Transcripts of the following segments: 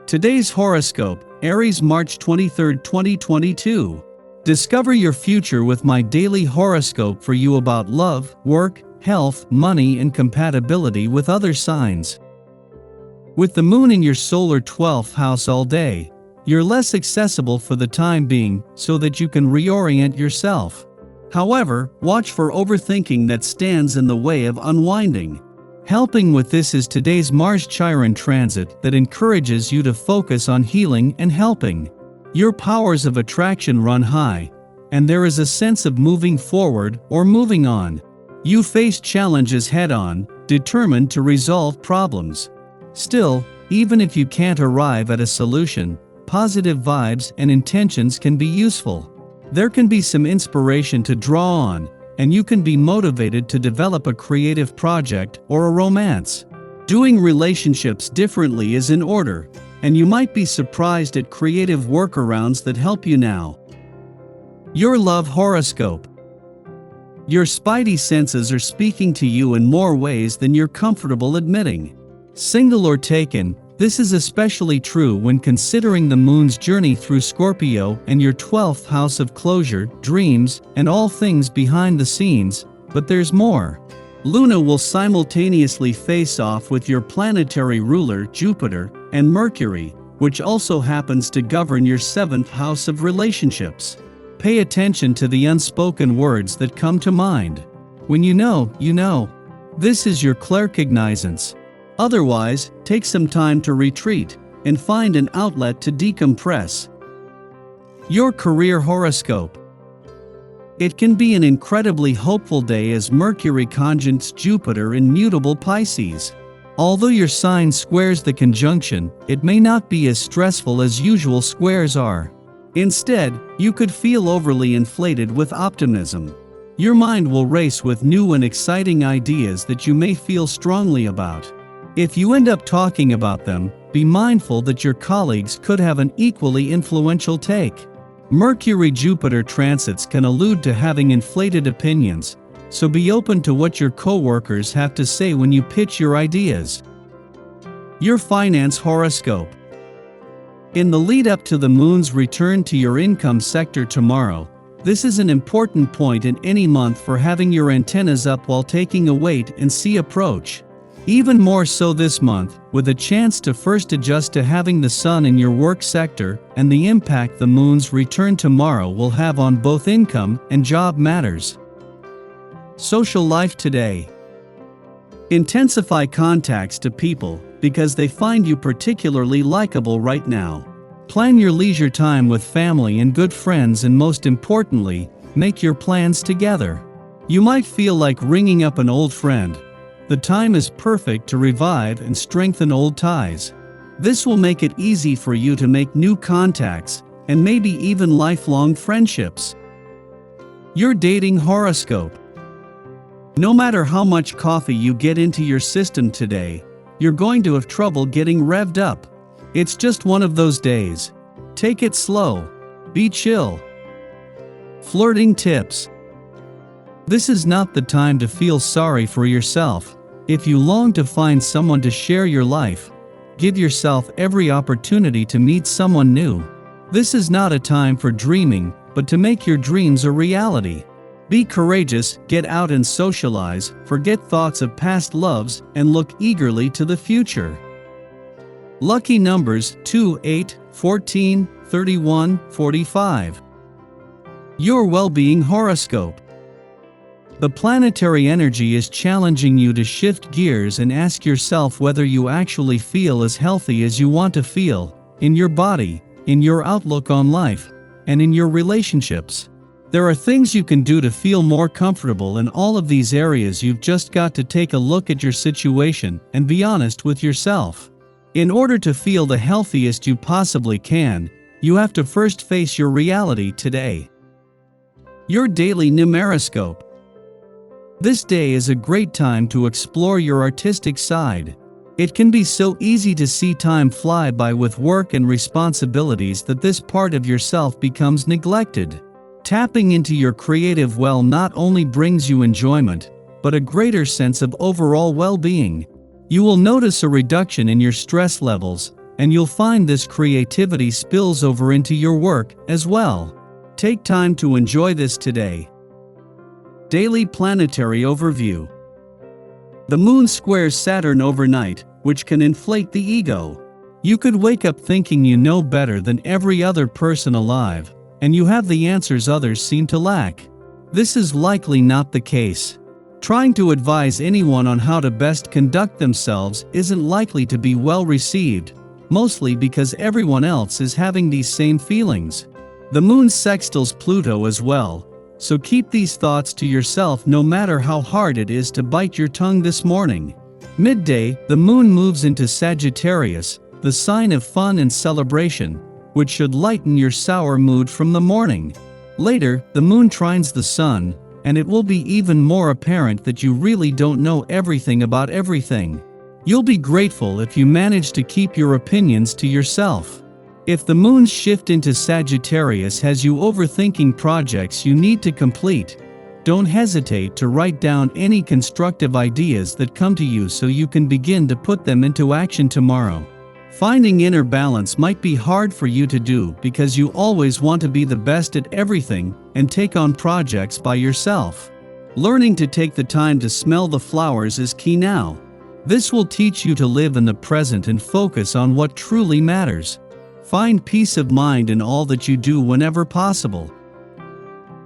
Today's horoscope, Aries March 23, 2022. Discover your future with my daily horoscope for you about love, work, health, money, and compatibility with other signs. With the moon in your solar 12th house all day, you're less accessible for the time being so that you can reorient yourself. However, watch for overthinking that stands in the way of unwinding. Helping with this is today's Mars-Chiron transit that encourages you to focus on healing and helping. Your powers of attraction run high, and there is a sense of moving forward or moving on. You face challenges head-on, determined to resolve problems. Still, even if you can't arrive at a solution, positive vibes and intentions can be useful. There can be some inspiration to draw on, and you can be motivated to develop a creative project or a romance. Doing relationships differently is in order, and you might be surprised at creative workarounds that help you now. Your love horoscope. Your spidey senses are speaking to you in more ways than you're comfortable admitting. Single or taken, this is especially true when considering the moon's journey through Scorpio and your 12th house of closure, dreams, and all things behind the scenes, but there's more. Luna will simultaneously face off with your planetary ruler, Jupiter, and Mercury, which also happens to govern your 7th house of relationships. Pay attention to the unspoken words that come to mind. When you know, you know. This is your claircognizance. Otherwise, take some time to retreat and find an outlet to decompress. Your career horoscope. It can be an incredibly hopeful day as Mercury conjuncts Jupiter in mutable Pisces. Although your sign squares the conjunction, it may not be as stressful as usual squares are. Instead, you could feel overly inflated with optimism. Your mind will race with new and exciting ideas that you may feel strongly about. If you end up talking about them, be mindful that your colleagues could have an equally influential take. Mercury-Jupiter transits can allude to having inflated opinions, so be open to what your coworkers have to say when you pitch your ideas. Your finance horoscope. In the lead-up to the moon's return to your income sector tomorrow, this is an important point in any month for having your antennas up while taking a wait-and-see approach. Even more so this month, with a chance to first adjust to having the sun in your work sector and the impact the moon's return tomorrow will have on both income and job matters. Social life today. Intensify contacts to people because they find you particularly likable right now. Plan your leisure time with family and good friends, and most importantly, make your plans together. You might feel like ringing up an old friend. The time is perfect to revive and strengthen old ties. This will make it easy for you to make new contacts and maybe even lifelong friendships. Your dating horoscope. No matter how much coffee you get into your system today, you're going to have trouble getting revved up. It's just one of those days. Take it slow. Be chill. Flirting tips. This is not the time to feel sorry for yourself. If you long to find someone to share your life, give yourself every opportunity to meet someone new. This is not a time for dreaming, but to make your dreams a reality. Be courageous, get out and socialize, forget thoughts of past loves, and look eagerly to the future. Lucky numbers 2, 8, 14, 31, 45. Your well-being horoscope. The planetary energy is challenging you to shift gears and ask yourself whether you actually feel as healthy as you want to feel, in your body, in your outlook on life, and in your relationships. There are things you can do to feel more comfortable in all of these areas. You've just got to take a look at your situation and be honest with yourself. In order to feel the healthiest you possibly can, you have to first face your reality today. Your daily numeroscope. This day is a great time to explore your artistic side. It can be so easy to see time fly by with work and responsibilities that this part of yourself becomes neglected. Tapping into your creative well not only brings you enjoyment, but a greater sense of overall well-being. You will notice a reduction in your stress levels, and you'll find this creativity spills over into your work as well. Take time to enjoy this today. Daily Planetary Overview. The Moon squares Saturn overnight, which can inflate the ego. You could wake up thinking you know better than every other person alive, and you have the answers others seem to lack. This is likely not the case. Trying to advise anyone on how to best conduct themselves isn't likely to be well received, mostly because everyone else is having these same feelings. The Moon sextiles Pluto as well, so keep these thoughts to yourself no matter how hard it is to bite your tongue this morning. Midday, the Moon moves into Sagittarius, the sign of fun and celebration, which should lighten your sour mood from the morning. Later, the Moon trines the Sun, and it will be even more apparent that you really don't know everything about everything. You'll be grateful if you manage to keep your opinions to yourself. If the Moon's shift into Sagittarius has you overthinking projects you need to complete, don't hesitate to write down any constructive ideas that come to you so you can begin to put them into action tomorrow. Finding inner balance might be hard for you to do because you always want to be the best at everything and take on projects by yourself. Learning to take the time to smell the flowers is key now. This will teach you to live in the present and focus on what truly matters. Find peace of mind in all that you do whenever possible.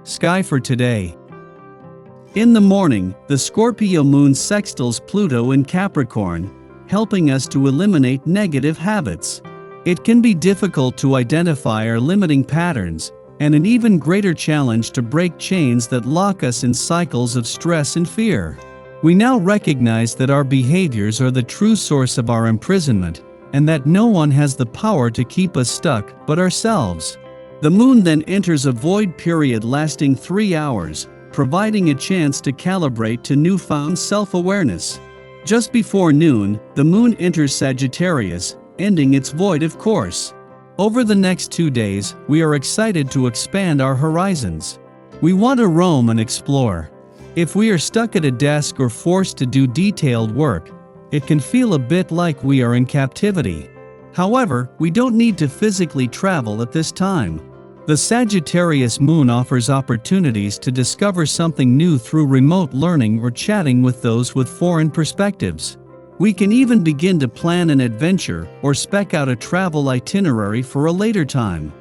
Sky for today. In the morning, the Scorpio Moon sextiles Pluto in Capricorn, helping us to eliminate negative habits. It can be difficult to identify our limiting patterns, and an even greater challenge to break chains that lock us in cycles of stress and fear. We now recognize that our behaviors are the true source of our imprisonment, and that no one has the power to keep us stuck but ourselves. The Moon then enters a void period lasting 3 hours, providing a chance to calibrate to newfound self-awareness. Just before noon, the Moon enters Sagittarius, ending its void of course. Over the next 2 days, we are excited to expand our horizons. We want to roam and explore. If we are stuck at a desk or forced to do detailed work, it can feel a bit like we are in captivity. However, we don't need to physically travel at this time. The Sagittarius Moon offers opportunities to discover something new through remote learning or chatting with those with foreign perspectives. We can even begin to plan an adventure or spec out a travel itinerary for a later time.